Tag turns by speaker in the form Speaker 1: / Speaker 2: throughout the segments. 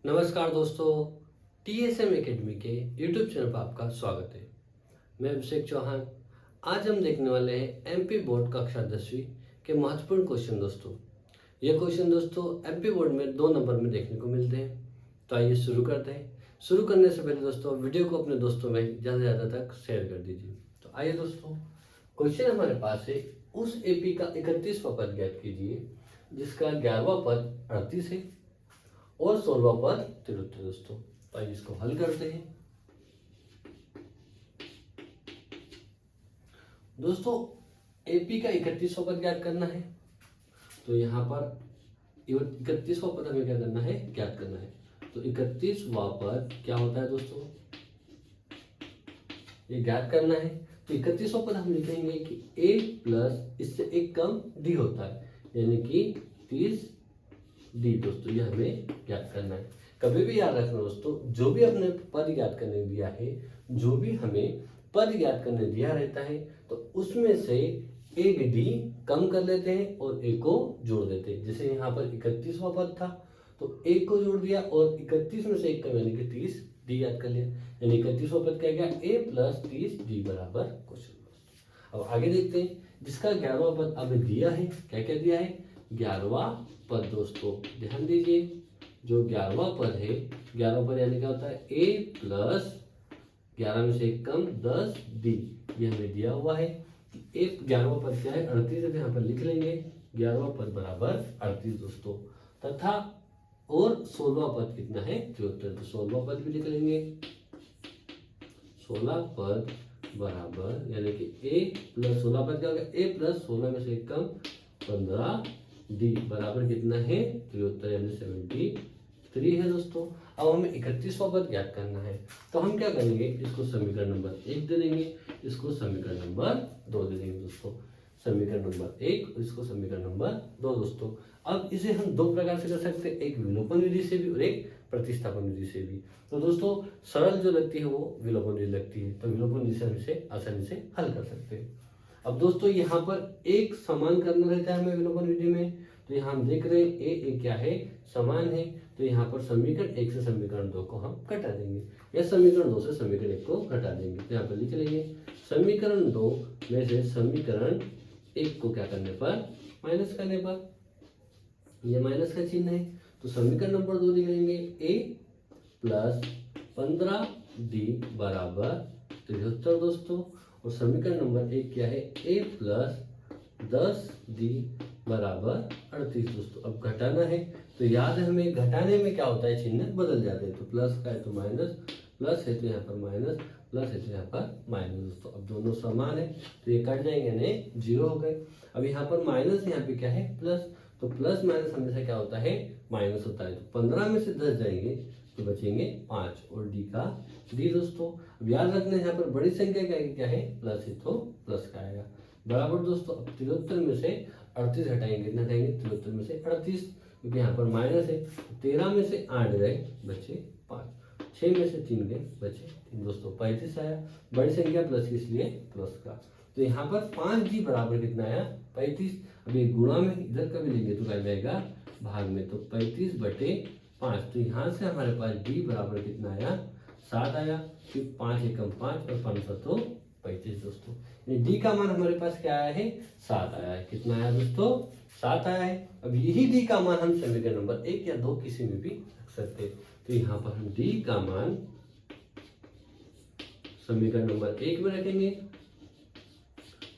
Speaker 1: नमस्कार दोस्तों, TSM academy के यूट्यूब चैनल पर आपका स्वागत है। मैं अभिषेक चौहान। आज हम देखने वाले हैं MP बोर्ड कक्षा 10वीं के महत्वपूर्ण क्वेश्चन दोस्तों। ये क्वेश्चन दोस्तों MP बोर्ड में 2 नंबर में देखने को मिलते हैं। तो आइए शुरू करते हैं। शुरू करने से पहले दोस्तों वीडियो को अपने दोस्तों में ज़्यादा से ज़्यादा तक शेयर कर दीजिए। तो आइए दोस्तों, क्वेश्चन हमारे पास है, उस AP का 31वां पद ज्ञात कीजिए जिसका 11वां पद 38 है और 16वां पद 73 दोस्तों। तो आइए इसको हल करते हैं। दोस्तों AP का 31वां पद ज्ञात करना है, तो यहाँ पर 31वां पद हमें क्या करना है, ज्ञात करना है। तो 31वां पद क्या होता है दोस्तों, ये ज्ञात करना है। तो 31वां पद हम लिखेंगे कि A प्लस इससे एक कम D होता है, यानी कि 30D दोस्तों, ये हमें ज्ञात करना है। कभी भी याद रखना दोस्तों, जो भी अपने पद ज्ञात करने दिया है, जो भी हमें पद ज्ञात करने दिया रहता है, तो उसमें से एक D कम कर लेते हैं और एक को जोड़ देते हैं। जैसे यहाँ पर 31वां पद था, तो एक को जोड़ दिया और 31 में से एक कम यानी कि 30D याद कर लिया, यानी 31वां पद क्या गया, A प्लस 30D बराबर क्वेश्चन। अब आगे देखते हैं, जिसका 11वां पद हमें दिया है, क्या क्या दिया है, 11वां पद दोस्तों। ध्यान दीजिए, जो 11वां पद है, 11वां पद यानी क्या होता है, A प्लस 11 में से एक कम 10D, ये हमें दिया हुआ है। एक 11वां पद क्या है, 38 है, तो यहाँ पर लिख लेंगे 11वां पद बराबर 38 दोस्तों। तथा और 16वां पद कितना है, 73, तो 16वां पद भी लिख लेंगे। 16 पद बराबर यानी कि A प्लस 16 पद क्या होगा, A प्लस 16 में से एक कम 15D बराबर कितना है, 73 यानी 73 है दोस्तों। अब हमें 31वां पद ज्ञात करना है, तो हम क्या करेंगे, इसको समीकरण नंबर 1 दे देंगे, इसको समीकरण नंबर 2 दे देंगे दोस्तों। समीकरण नंबर 1, इसको समीकरण नंबर 2 दोस्तों। अब इसे हम दो प्रकार से कर सकते हैं, एक विलोपन विधि से भी और एक प्रतिस्थापन विधि से भी। तो दोस्तों सरल जो लगती है वो विलोपन विधि लगती है, तो विलोपन विधि से हम इसे आसानी से हल कर सकते हैं। अब दोस्तों यहाँ पर एक समान करना रहता है हमें विलोपन विधि में, तो यहाँ हम देख रहे हैं ए क्या है, समान है, तो यहाँ पर समीकरण 1 से समीकरण 2 को हम घटा देंगे, या समीकरण 2 से समीकरण 1 को घटा देंगे। तो यहाँ पर लिख लेंगे समीकरण 2 में से समीकरण 1 को क्या करने पर, माइनस करने पर, ये माइनस का चिन्ह है, तो समीकरण नंबर 2 लिख लेंगे A प्लस 15D बराबर 73 दोस्तों। और समीकरण नंबर 1 क्या है, A प्लस 10D बराबर 38 दोस्तों। अब घटाना है, तो याद है हमें घटाने में क्या होता है, चिन्ह बदल जाते हैं। तो प्लस का है तो माइनस, प्लस है तो यहाँ पर माइनस, प्लस है तो यहाँ पर माइनस दोस्तों। अब दोनों समान है तो ये कट जाएंगे, नहीं 0 हो गए। अब यहाँ पर माइनस, यहाँ पे क्या है प्लस, तो प्लस माइनस हमेशा क्या होता है, माइनस होता है। तो 15 में से 10 जाएंगे तो बचेंगे 5 और D का D दोस्तों। अब याद रखना है यहाँ पर बड़ी संख्या क्या है, प्लस है तो प्लस का आएगा बराबर दोस्तों। अब 73 में से 38 हटाएंगे, कितना हटाएंगे, 73 में से 38, क्योंकि यहाँ पर माइनस है। 13 में से 8 गए बचे 5, 6 में से 3 गए बचे 3 दोस्तों, 35 आया। बड़ी संख्या प्लस की इसलिए प्लस का, तो यहाँ पर 5D बराबर कितना आया, 35। अब ये गुणा में इधर का भी लेंगे तो क्या जाएगा, भाग में, तो 35/5। तो यहाँ से हमारे पास D बराबर कितना आया, 7 आया, फिर 5 एकम 5 और 5 तो 35 दोस्तों। D का मान हमारे पास क्या आया है, 7 आया है। कितना आया दोस्तों, 7 आया है। अब यही D का मान हम समीकरण नंबर 1 या 2 किसी में भी रख सकते हैं। तो यहाँ पर हम D का मान समीकरण नंबर 1 में रखेंगे,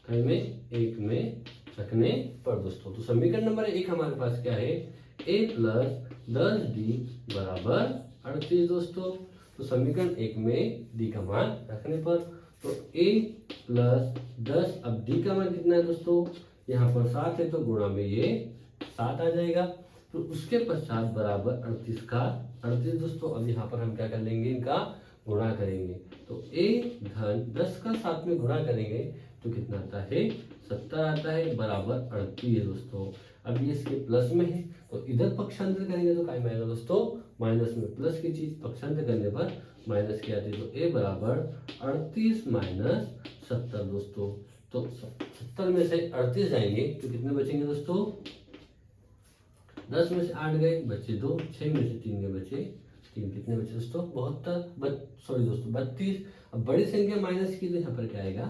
Speaker 1: खंड में 1 में रखने पर दोस्तों। तो समीकरण नंबर 1 हमारे पास क्या है, A प्लस 10D बराबर 38 दोस्तों। तो समीकरण 1 में D का मान रखने पर, तो A प्लस 10, अब D का मान कितना है दोस्तों, यहाँ पर 7 है तो गुणा में ये 7 आ जाएगा। तो उसके पश्चात बराबर 38 का 38 दोस्तों। अब यहाँ पर हम क्या कर लेंगे, इनका गुणा करेंगे, तो A धन 10 का 7 में गुणा करेंगे तो कितना आता है, 70 आता है बराबर 38 है दोस्तों। अब ये इसके प्लस में है तो इधर पक्षांतर करेंगे तो क्या आएगा दोस्तों, माइनस में प्लस की चीज पक्षांतर करने पर माइनस की आती है, तो A बराबर 38 माइनस 70 दोस्तों। तो 70 में से 38 जाएंगे तो कितने बचेंगे दोस्तों, 10 में से 8 गए बचे 2, 6 में से 3 गए बचे 3 कितने बचे दोस्तों 72 सॉरी दोस्तों 32। अब बड़ी संख्या माइनस की तो यहाँ पर क्या आएगा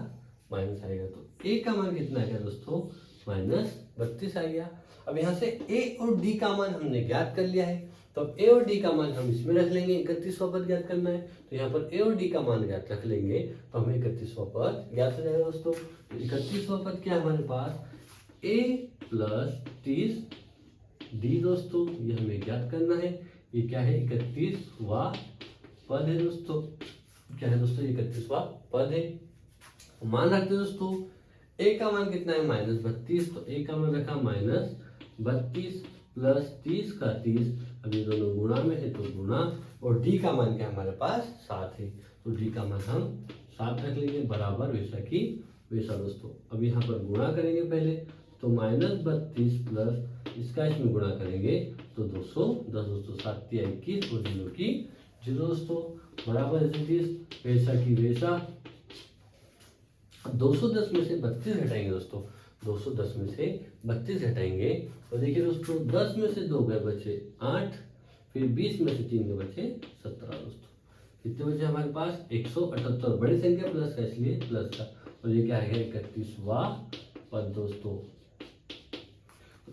Speaker 1: माइनस आएगा, तो ए का मान कितना आएगा दोस्तों -32 आ गया। अब यहाँ से ए और डी का मान हमने ज्ञात कर लिया है, तो अब ए और डी का मान हम इसमें रख लेंगे। 31वां पद ज्ञात करना है तो यहाँ पर ए और डी का मान ज्ञात रख लेंगे, तो हमें 31वां पद ज्ञात हो जाएगा दोस्तों। तो 31वां पद क्या है हमारे पास a + 30 डी दोस्तों, ये हमें ज्ञात करना है। ये क्या है 31वां पद है दोस्तों, क्या है दोस्तों 31वां पद है। मान रखते दोस्तों ए का मान कितना है -32, तो ए का मान रखा -32 + 30 का 30। अब ये दोनों गुणा में है तो गुणा, और डी का मान क्या हमारे पास 7 है, तो डी का मान हम 7 रख लेंगे बराबर वैसा की वैसा दोस्तों। अब यहाँ पर गुणा करेंगे पहले, तो -32 प्लस इसका इसमें गुणा करेंगे तो 210 दोस्तों, 7 × 21 और 0 की 0 दोस्तों बराबर 30 वैसा की वैसा। 210 में से 32 हटाएंगे दोस्तों, 210 में से 32 हटाएंगे तो देखिए दोस्तों 10 में से 2 गए बचे 8, फिर 20 में से 3 गए बचे 17 दोस्तों। कितने बचे हमारे पास 178, बड़ी संख्या प्लस का इसलिए प्लस का, और ये क्या है 31वां पद दोस्तों।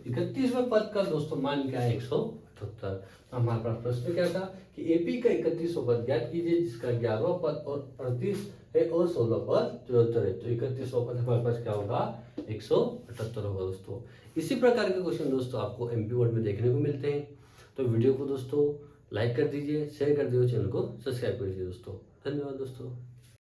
Speaker 1: 31वें पद का दोस्तों मान क्या है 178। हमारे पास प्रश्न क्या था कि एपी का 31वां पद ज्ञात कीजिए जिसका 11वां पद और 38 है और 16 पद 74 है, तो 31वां पद हमारे पास क्या होगा 178 होगा दोस्तों। इसी प्रकार के क्वेश्चन दोस्तों आपको एमपी बोर्ड में देखने को मिलते हैं। तो वीडियो को दोस्तों लाइक कर दीजिए, शेयर कर दीजिए, चैनल को सब्सक्राइब कर दीजिए दोस्तों। धन्यवाद दोस्तों।